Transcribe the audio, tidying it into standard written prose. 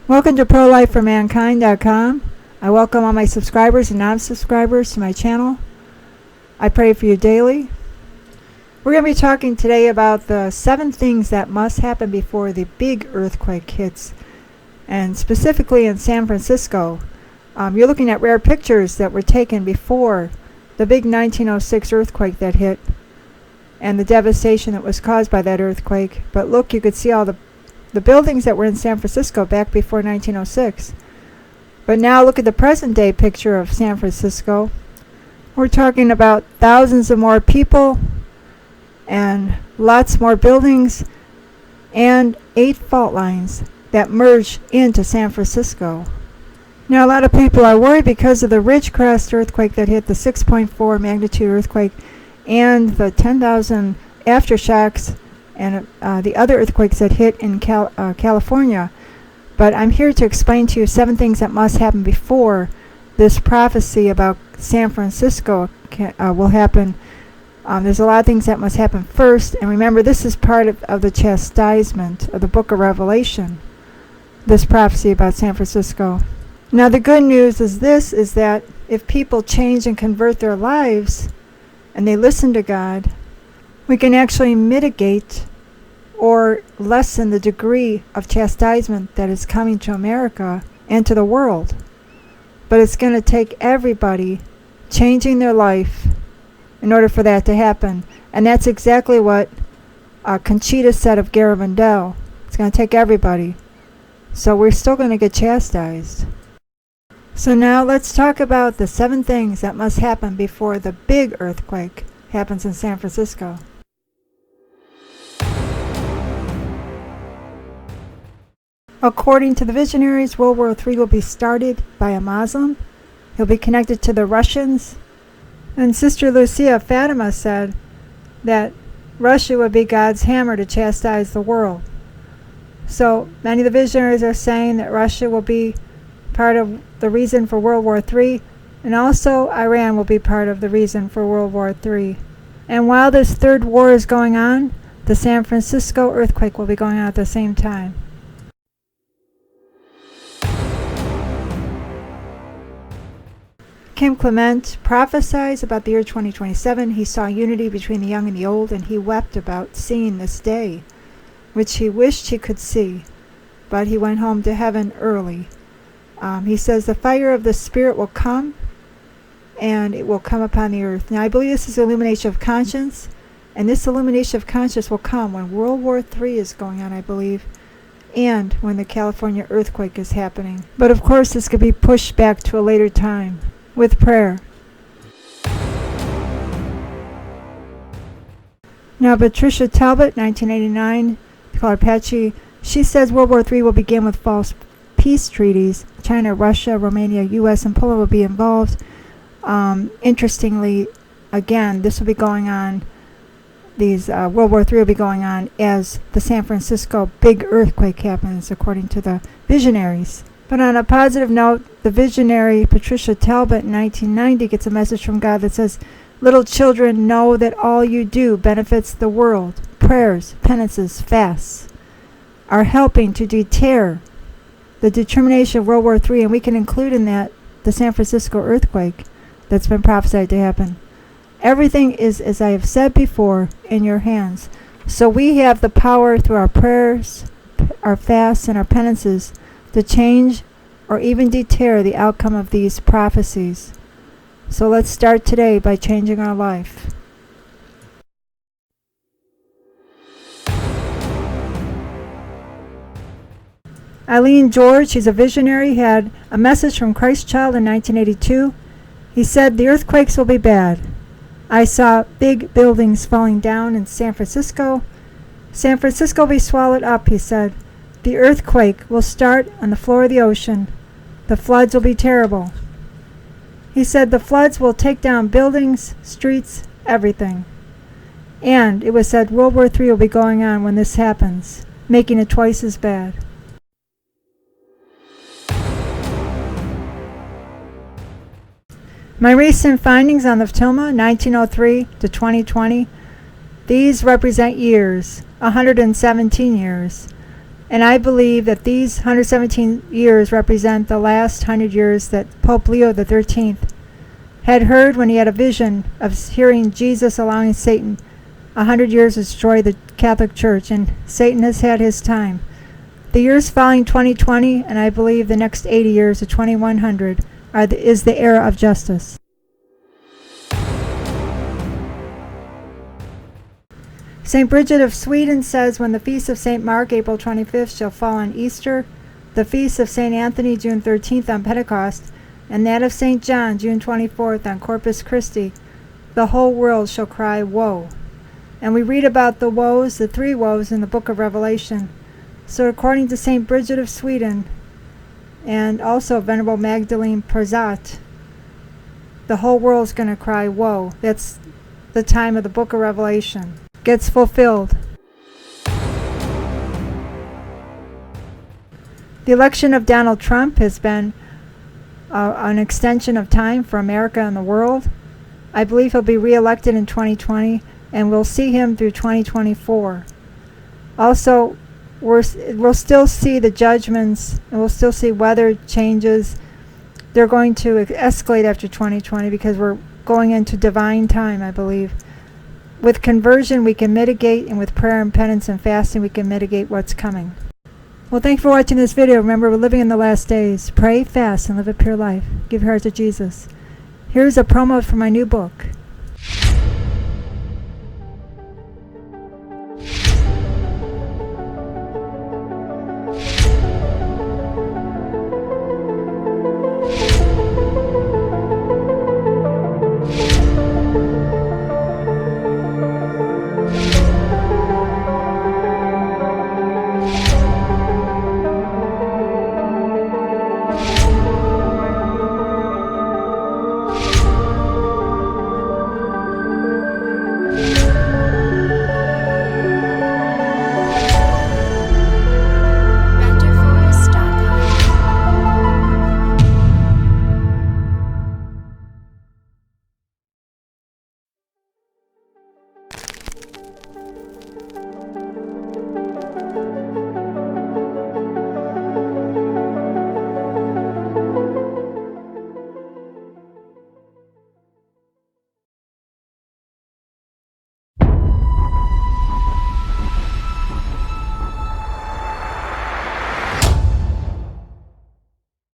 Welcome to ProLifeForMankind.com. I welcome all my subscribers and non-subscribers to my channel. I pray for you daily. We're going to be talking today about the 7 things that must happen before the big earthquake hits, and specifically in San Francisco. You're looking at rare pictures that were taken before the big 1906 earthquake that hit and the devastation that was caused by that earthquake. But look, you could see all the buildings that were in San Francisco back before 1906. But now look at the present day picture of San Francisco. We're talking about thousands of more people and lots more buildings and 8 fault lines that merge into San Francisco. Now a lot of people are worried because of the Ridgecrest earthquake that hit, the 6.4 magnitude earthquake, and the 10,000 aftershocks and the other earthquakes that hit in California. But I'm here to explain to you 7 things that must happen before this prophecy about San Francisco will happen. There's a lot of things that must happen first, and remember, this is part of the chastisement of the book of Revelation, this prophecy about San Francisco. Now the good news is this, is that if people change and convert their lives and they listen to God, we can actually mitigate or lessen the degree of chastisement that is coming to America and to the world. But it's going to take everybody changing their life in order for that to happen. And that's exactly what Conchita said of Garabandal. It's going to take everybody. So we're still going to get chastised. So now let's talk about the 7 things that must happen before the big earthquake happens in San Francisco. According to the visionaries, World War III will be started by a Muslim. He'll be connected to the Russians. And Sister Lucia Fatima said that Russia would be God's hammer to chastise the world. So many of the visionaries are saying that Russia will be part of the reason for World War III, and also Iran will be part of the reason for World War III. And while this third war is going on, the San Francisco earthquake will be going on at the same time. Clemente prophesies about the year 2027. He saw unity between the young and the old, and he wept about seeing this day, which he wished he could see, but he went home to heaven early. He says the fire of the Spirit will come, and it will come upon the earth. Now I believe this is illumination of conscience, and this illumination of conscience will come when World War III is going on, I believe, and when the California earthquake is happening. But of course this could be pushed back to a later time with prayer. Now Patricia Talbot, 1989, call her Patsy, she says World War III will begin with false peace treaties. China, Russia, Romania, U.S., and Poland will be involved. Interestingly, again, this will be going on, World War III will be going on as the San Francisco big earthquake happens, according to the visionaries. But on a positive note, the visionary Patricia Talbot in 1990 gets a message from God that says, "Little children, know that all you do benefits the world. Prayers, penances, fasts are helping to deter the determination of World War III," and we can include in that the San Francisco earthquake that's been prophesied to happen. Everything is, as I have said before, in your hands. So we have the power through our prayers, our fasts, and our penances to change or even deter the outcome of these prophecies. So let's start today by changing our life. Eileen George, she's a visionary, had a message from Christ Child in 1982. He said, "The earthquakes will be bad. I saw big buildings falling down in San Francisco. San Francisco will be swallowed up," he said. "The earthquake will start on the floor of the ocean. The floods will be terrible." He said the floods will take down buildings, streets, everything. And it was said World War III will be going on when this happens, making it twice as bad. My recent findings on the Tilma, 1903 to 2020, these represent years, 117 years. And I believe that these 117 years represent the last 100 years that Pope Leo XIII had heard when he had a vision of hearing Jesus allowing Satan 100 years to destroy the Catholic Church, and Satan has had his time. The years following 2020, and I believe the next 80 years to 2100, is the era of justice. St. Bridget of Sweden says, when the feast of St. Mark, April 25th, shall fall on Easter, the feast of St. Anthony, June 13th, on Pentecost, and that of St. John, June 24th, on Corpus Christi, the whole world shall cry, woe. And we read about the woes, the three woes, in the book of Revelation. So according to St. Bridget of Sweden, and also Venerable Magdalene Prezat, the whole world's going to cry, woe. That's the time of the book of Revelation gets fulfilled. The election of Donald Trump has been an extension of time for America and the world. I believe he'll be re-elected in 2020, and we'll see him through 2024. Also, we'll still see the judgments, and we'll still see weather changes. They're going to escalate after 2020 because we're going into divine time, I believe. With conversion, we can mitigate, and with prayer and penance and fasting, we can mitigate what's coming. Well, thank you for watching this video. Remember, we're living in the last days. Pray, fast, and live a pure life. Give your heart to Jesus. Here's a promo for my new book.